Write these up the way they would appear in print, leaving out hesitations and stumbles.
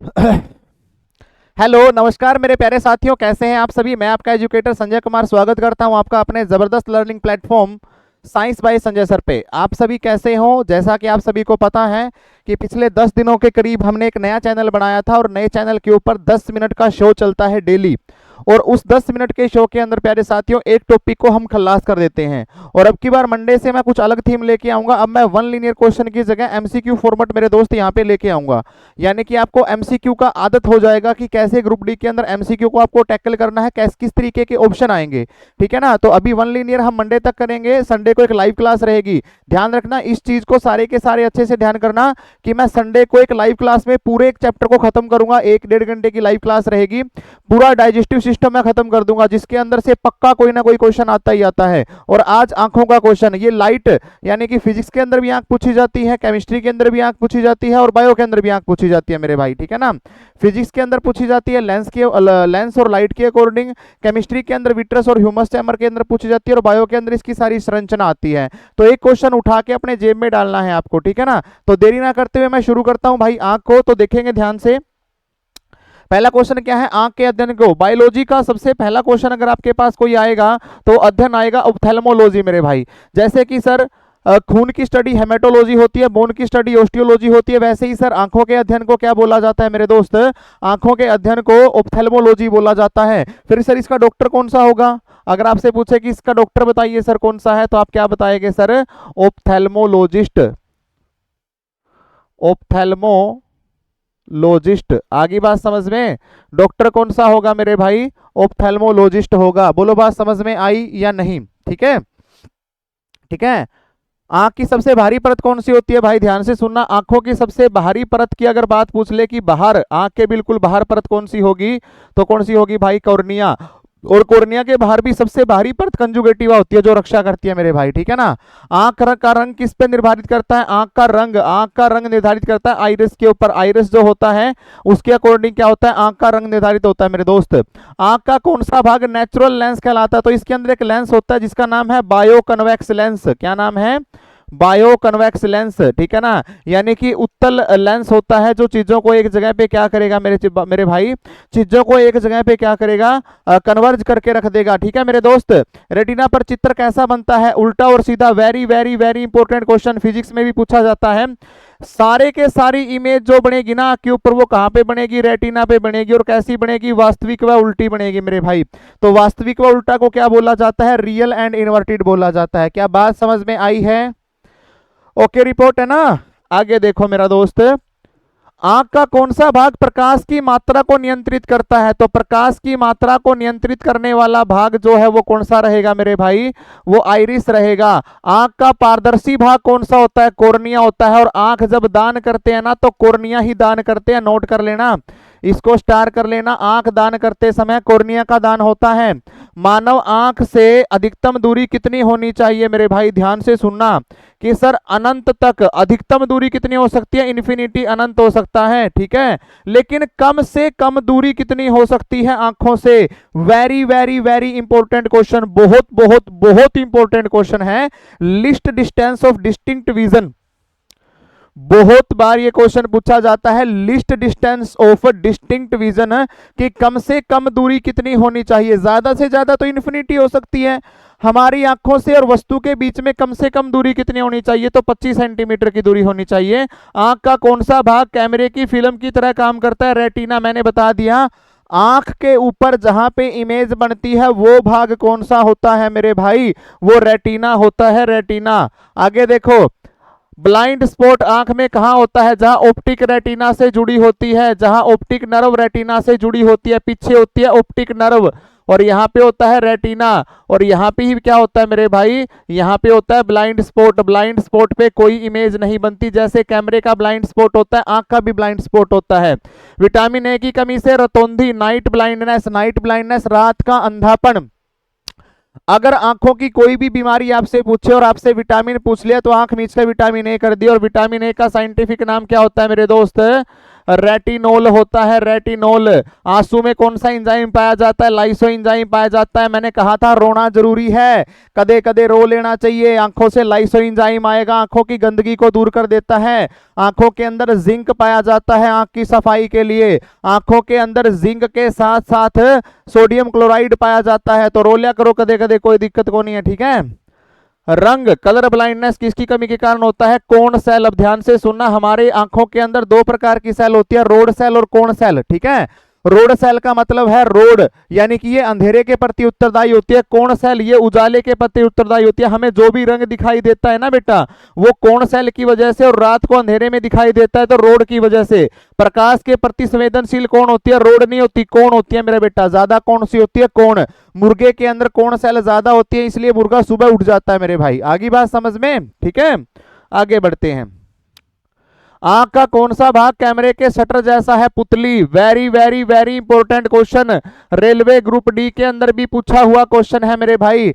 Hello, नमस्कार मेरे प्यारे साथियों, कैसे हैं आप सभी। मैं आपका एजुकेटर संजय कुमार स्वागत करता हूं आपका अपने ज़बरदस्त learning platform science by Sanjay sir पे। आप सभी कैसे हो। जैसा कि आप सभी को पता है कि पिछले 10 दिनों के करीब हमने एक नया चैनल बनाया था और नए चैनल के ऊपर 10 मिनट का शो चलता है डेली। और उस 10 मिनट के शो के अंदर प्यारे साथियों एक टॉपिक को हम खल्लास कर देते हैं। और अब की बार मंडे से मैं कुछ अलग थीम लेके आऊंगा। अब मैं वन लीनियर क्वेश्चन की जगह एमसीक्यू फॉर्मेट मेरे दोस्त यहाँ पे लेके आऊंगा। यानी कि आपको एमसीक्यू का आदत हो जाएगा कि कैसे ग्रुप डी के अंदर एमसीक्यू को आपको टैकल करना है, कैस किस तरीके के ऑप्शन आएंगे। ठीक है ना। तो अभी वन लीनियर हम मंडे तक करेंगे, संडे को एक लाइव क्लास रहेगी। ध्यान रखना इस चीज को, सारे के सारे अच्छे से ध्यान करना कि मैं संडे को एक लाइव क्लास में पूरे एक चैप्टर को खत्म करूंगा। 1-1.5 घंटे की लाइव क्लास रहेगी। पूरा डाइजेस्टिव सिस्टम मैं खत्म कर दूंगा, जिसके अंदर से पक्का कोई ना कोई क्वेश्चन आता ही आता है। और आज आंखों का क्वेश्चन, ये लाइट यानी कि फिजिक्स के अंदर भी आंख पूछी जाती है, केमिस्ट्री के अंदर भी आंख पूछी जाती है और बायो के अंदर भी आंख पूछी जाती है मेरे भाई। ठीक है ना। फिजिक्स के अंदर पूछी जाती है लेंस और लाइट के अकॉर्डिंग, केमिस्ट्री के अंदर विट्रस और ह्यूमस चैम्बर के अंदर पूछी जाती है और बायो के अंदर इसकी सारी संरचना आती है। तो एक क्वेश्चन उठा के अपने जेब में डालना है आपको। ठीक है ना। तो देरी ना करते हुए मैं शुरू करता हूं भाई आंख को। तो देखेंगे ध्यान से। पहला क्वेश्चन क्या है, आंख के अध्ययन को। बायोलॉजी का सबसे पहला क्वेश्चन अगर आपके पास कोई आएगा तो अध्ययन आएगा ऑप्थेल्मोलॉजी मेरे भाई। जैसे कि सर खून की स्टडी हेमेटोलॉजी होती है, बोन की स्टडी ऑस्टियोलॉजी होती है, वैसे ही सर आंखों के अध्ययन को क्या बोला जाता है मेरे दोस्त। आंखों के अध्ययन को ऑप्थेल्मोलॉजी बोला जाता है। फिर सर इसका डॉक्टर कौन सा होगा। अगर आपसे पूछे कि इसका डॉक्टर बताइए सर कौन सा है, तो आप क्या बताएंगे सर, ऑप्थेल्मोलॉजिस्ट। ऑप्थेल्मो लोजिस्ट। आगे बात समझ में। डॉक्टर कौन सा होगा मेरे भाई, ऑप्थेल्मोलॉजिस्ट होगा। बोलो बात समझ में आई या नहीं। ठीक है। ठीक है। आंख की सबसे भारी परत कौन सी होती है भाई, ध्यान से सुनना। आंखों की सबसे बाहरी परत की अगर बात पूछ ले कि बाहर, आंख के बिल्कुल बाहर परत कौन सी होगी, तो कौन सी होगी भाई, कॉर्निया। और कॉर्निया के बाहर भी सबसे बाहरी परत कंजुगेटिवा होती है जो रक्षा करती है मेरे भाई। ठीक है ना। का रंग किस पे निर्धारित करता है, आंख का रंग निर्धारित करता है आइरिस के ऊपर। आइरिस जो होता है उसके अकॉर्डिंग क्या होता है, आंख का रंग निर्धारित होता है मेरे दोस्त। आंख का कौन सा भाग नेचुरल लेंस कहलाता है, तो इसके अंदर एक लेंस होता है जिसका नाम है बायो कन्वेक्स लेंस। क्या नाम है, बायो कन्वेक्स लेंस। ठीक है ना। यानी कि उत्तल लेंस होता है जो चीजों को एक जगह पे क्या करेगा मेरे भाई, चीजों को एक जगह पे क्या करेगा, कन्वर्ज करके रख देगा। ठीक है मेरे दोस्त। रेटिना पर चित्र कैसा बनता है, उल्टा और सीधा। Very very very important question, physics में भी पूछा जाता है। सारे के सारी इमेज जो बनेगी ना आंख के ऊपर, वो कहां पे बनेगी, रेटिना पे बनेगी। और कैसी बनेगी, वास्तविक व उल्टी बनेगी मेरे भाई। तो वास्तविक व उल्टा को क्या बोला जाता है, रियल एंड इन्वर्टेड बोला जाता है। क्या बात समझ में आई है। ओके रिपोर्ट है ना। आगे देखो मेरा दोस्त, आंख का कौन सा भाग प्रकाश की मात्रा को नियंत्रित करता है, तो प्रकाश की मात्रा को नियंत्रित करने वाला भाग जो है वो कौन सा रहेगा मेरे भाई, वो आइरिस रहेगा। आंख का पारदर्शी भाग कौन सा होता है, कॉर्निया होता है। और आंख जब दान करते हैं ना तो कॉर्निया ही दान करते हैं, नोट कर लेना, इसको स्टार कर लेना। आंख दान करते समय कॉर्निया का दान होता है। मानव आंख से अधिकतम दूरी कितनी होनी चाहिए मेरे भाई, ध्यान से सुनना कि सर अनंत तक अधिकतम दूरी कितनी हो सकती है, इन्फिनिटी, अनंत हो सकता है। ठीक है। लेकिन कम से कम दूरी कितनी हो सकती है आंखों से। Very very very important question, बहुत बहुत बहुत इंपॉर्टेंट क्वेश्चन है। List distance of distinct vision, बहुत बार ये क्वेश्चन पूछा जाता है। List distance of distinct vision कि कम से कम दूरी कितनी होनी चाहिए। ज्यादा से ज्यादा तो इन्फिनिटी हो सकती है, हमारी आंखों से और वस्तु के बीच में कम से कम दूरी कितनी होनी चाहिए, तो 25 सेंटीमीटर की दूरी होनी चाहिए। आंख का कौन सा भाग कैमरे की फिल्म की तरह काम करता है, रेटिना। मैंने बता दिया। आंख के ऊपर जहां पे इमेज बनती है वो भाग कौन सा होता है मेरे भाई, वो रेटिना होता है, रेटिना। आगे देखो, ब्लाइंड स्पॉट आंख में कहां होता है, जहां ऑप्टिक रेटिना से जुड़ी होती है, जहां ऑप्टिक नर्व रेटिना से जुड़ी होती है, पीछे होती है ऑप्टिक नर्व। और यहाँ पे होता है रेटिना। और यहाँ पे ही क्या होता है मेरे भाई, यहाँ पे होता है ब्लाइंड स्पॉट। ब्लाइंड स्पॉट पे कोई इमेज नहीं बनती, जैसे कैमरे का ब्लाइंड स्पॉट होता है, आंख का भी ब्लाइंड स्पॉट होता है। विटामिन ए की कमी से रतौंधी, नाइट ब्लाइंडनेस, नाइट ब्लाइंडनेस रात का अंधापन। अगर आंखों की कोई भी बीमारी आपसे पूछे और आपसे विटामिन पूछ लिया तो आंख नीचे विटामिन ए कर दिया। और विटामिन ए का साइंटिफिक नाम क्या होता है मेरे दोस्त, रेटिनोल होता है, रेटिनोल। आंसू में कौन सा एंजाइम पाया जाता है? लाइसो एंजाइम पाया जाता है। मैंने कहा था रोना जरूरी है, कदे कदे रो लेना चाहिए। आंखों से लाइसो एंजाइम आएगा, आंखों की गंदगी को दूर कर देता है। आंखों के अंदर जिंक पाया जाता है आंख की सफाई के लिए। आंखों के अंदर जिंक के साथ साथ सोडियम क्लोराइड पाया जाता है। तो रो लिया करो कदे कदे, कोई दिक्कत को नहीं है, ठीक है। रंग, कलर ब्लाइंडनेस किसकी कमी के कारण होता है? कोण सेल। अब ध्यान से सुनना, हमारे आंखों के अंदर दो प्रकार की सेल होती है, रोड सेल और कोण सेल, ठीक है। रोड सेल का मतलब है रोड, यानी कि ये अंधेरे के प्रति उत्तरदायी होती है। कोण सेल ये उजाले के प्रति उत्तरदायी होती है। हमें जो भी रंग दिखाई देता है ना बेटा, वो कोण सेल की वजह से, और रात को अंधेरे में दिखाई देता है तो रोड की वजह से। प्रकाश के प्रति संवेदनशील कौन होती है? रोड नहीं होती, कोण होती है मेरा बेटा। ज्यादा कौन सी होती है? कोण। मुर्गे के अंदर कोण सेल ज्यादा होती है, इसलिए मुर्गा सुबह उठ जाता है मेरे भाई। आगे बात समझ में, ठीक है। आगे बढ़ते हैं। आंख का कौन सा भाग कैमरे के शटर जैसा है? पुतली। Very very very important question, railway group D के अंदर भी पूछा हुआ क्वेश्चन है मेरे भाई।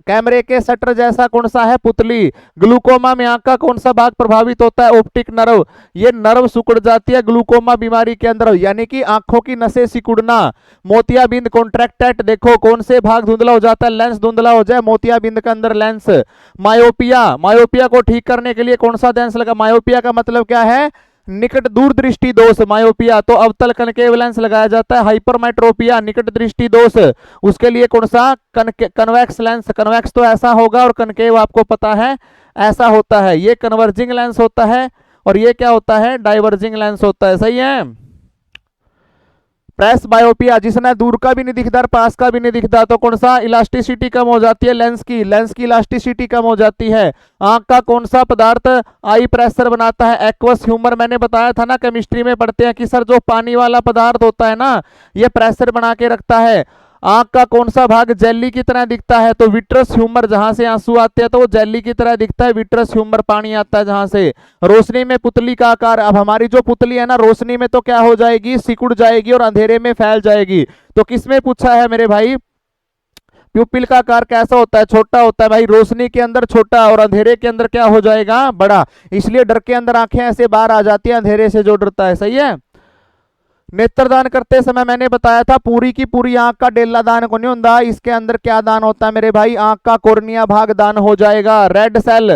कैमरे के शटर जैसा कौन सा है? पुतली। ग्लूकोमा में आंख का कौन सा भाग प्रभावित होता है? Optic nerve. ये नर्व सिकुड़ जाती है ग्लूकोमा बीमारी के अंदर, यानी कि आंखों की नसें सिकुड़ना। मोतियाबिंद कॉन्ट्रैक्टेड, देखो कौन से भाग धुंधला हो जाता है? लेंस धुंधला हो जाए, मोतियाबिंद के अंदर लेंस। मायोपिया, मायोपिया को ठीक करने के लिए कौन सा लेंस लगा? मायोपिया का मतलब क्या है? निकट दूरदृष्टि दोष। मायोपिया तो अवतल कनकेव लेंस लगाया जाता है। हाइपरमेट्रोपिया निकट दृष्टि दोष, उसके लिए कौन सा? Convex lens. कन्वेक्स तो ऐसा होगा, और कनकेव आपको पता है ऐसा होता है। ये कन्वर्जिंग लेंस होता है, और ये क्या होता है? डाइवर्जिंग लेंस होता है, सही है। प्रेस बायोपिया, जिसने दूर का भी नहीं दिखता और पास का भी नहीं दिखता, तो कौन सा? इलास्टिसिटी कम हो जाती है लेंस की, लेंस की इलास्टिसिटी कम हो जाती है। आंख का कौन सा पदार्थ आई प्रेशर बनाता है? Aqueous humour. मैंने बताया था ना, केमिस्ट्री में पढ़ते हैं कि सर जो पानी वाला पदार्थ होता है ना, ये प्रेशर बना के रखता है। आंख का कौन सा भाग जेली की तरह दिखता है? तो विट्रस ह्यूमर, जहां से आंसू आते हैं तो वो जेली की तरह दिखता है। विट्रस ह्यूमर पानी आता है जहां से। रोशनी में पुतली का आकार, अब हमारी जो पुतली है ना, रोशनी में तो क्या हो जाएगी? सिकुड़ जाएगी और अंधेरे में फैल जाएगी। तो किसमें पूछा है मेरे भाई? प्यूपिल का आकार कैसा होता है? छोटा होता है भाई। रोशनी के अंदर छोटा और अंधेरे के अंदर क्या हो जाएगा? बड़ा। इसलिए डर के अंदर आंखें ऐसे बाहर आ जाती है, अंधेरे से जो डरता है, सही है। नेत्रदान करते समय मैंने बताया था पूरी की पूरी आंख का डेला दान को नहीं होता। इसके अंदर क्या दान होता है मेरे भाई? आंख का कोर्निया भाग दान हो जाएगा। रेड सेल,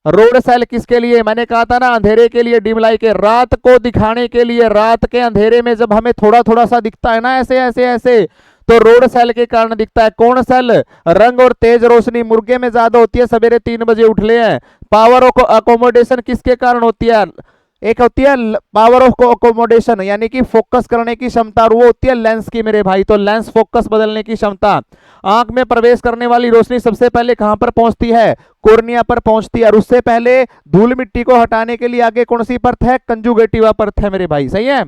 रोड सेल किसके लिए? मैंने कहा था ना, अंधेरे के लिए, डिम लाइट के, रात को दिखाने के लिए। रात के अंधेरे में जब हमें थोड़ा थोड़ा सा दिखता है ना, ऐसे ऐसे ऐसे, तो रोड सेल के कारण दिखता है। कोण सेल, रंग और तेज रोशनी मुर्गे में ज्यादा होती है, सवेरे 3 बजे उठ ले हैं। पावर ऑफ अकोमोडेशन किसके कारण होती है? एक होती है पावर ऑफ अकोमोडेशन, यानी कि फोकस करने की क्षमता, और वो होती है लेंस की मेरे भाई। तो लेंस फोकस बदलने की क्षमता। आंख में प्रवेश करने वाली रोशनी सबसे पहले कहां पर पहुंचती है? कोर्निया पर पहुंचती है। और उससे पहले धूल मिट्टी को हटाने के लिए आगे कौन सी परत है? कंजुगेटिवा परत है मेरे भाई, सही है।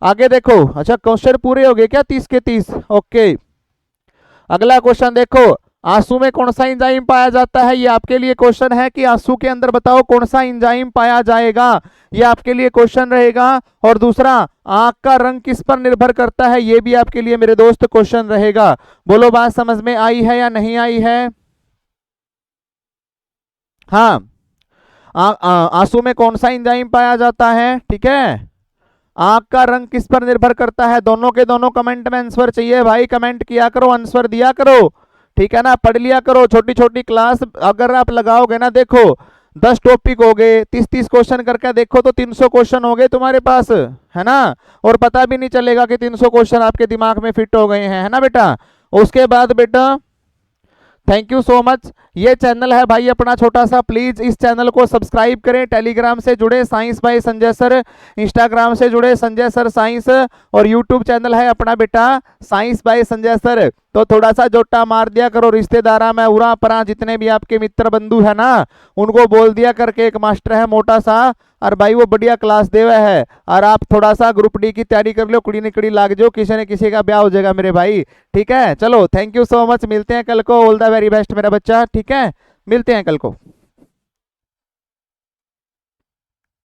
आगे देखो। अच्छा, क्वेश्चन पूरे हो गए क्या? 30 के 30? ओके। अगला क्वेश्चन देखो, आंसू में कौन सा एंजाइम पाया जाता है? ये आपके लिए क्वेश्चन है कि आंसू के अंदर बताओ कौन सा एंजाइम पाया जाएगा। ये आपके लिए क्वेश्चन रहेगा। और दूसरा, आंख का रंग किस पर निर्भर करता है? ये भी आपके लिए मेरे दोस्त क्वेश्चन रहेगा। बोलो बात समझ में आई है या नहीं आई है? हाँ, आंसू में कौन सा एंजाइम पाया जाता है? ठीक है। आंख का रंग किस पर निर्भर करता है? दोनों के दोनों कमेंट में आंसर चाहिए भाई। कमेंट किया करो, आंसर दिया करो, ठीक है ना। पढ़ लिया करो, छोटी छोटी क्लास अगर आप लगाओगे ना, देखो 10 टॉपिक हो गए, 30-30 क्वेश्चन करके देखो तो 300 क्वेश्चन हो गए तुम्हारे पास, है ना। और पता भी नहीं चलेगा कि 300 क्वेश्चन आपके दिमाग में फिट हो गए हैं, है ना बेटा। उसके बाद बेटा, थैंक यू सो मच। ये चैनल है भाई अपना छोटा सा, प्लीज इस चैनल को सब्सक्राइब करें। टेलीग्राम से जुड़े science by Sanjay sir, Instagram से जुड़े संजय सर साइंस, और यूट्यूब चैनल है अपना बेटा साइंस बाय संजय सर। तो थोड़ा सा जोटा मार दिया करो, रिश्तेदारा में उरा परा जितने भी आपके मित्र बंधु है ना, उनको बोल दिया करके एक मास्टर है मोटा सा, और भाई वो बढ़िया क्लास दे हुआ है। और आप थोड़ा सा ग्रुप डी की तैयारी कर लो, कुड़ी निकड़ी लाग जाओ, किसी न किसी का ब्याह हो जाएगा मेरे भाई, ठीक है। चलो थैंक यू सो मच, मिलते हैं कल को। ऑल द वेरी बेस्ट मेरा बच्चा, ठीक है, मिलते हैं कल को।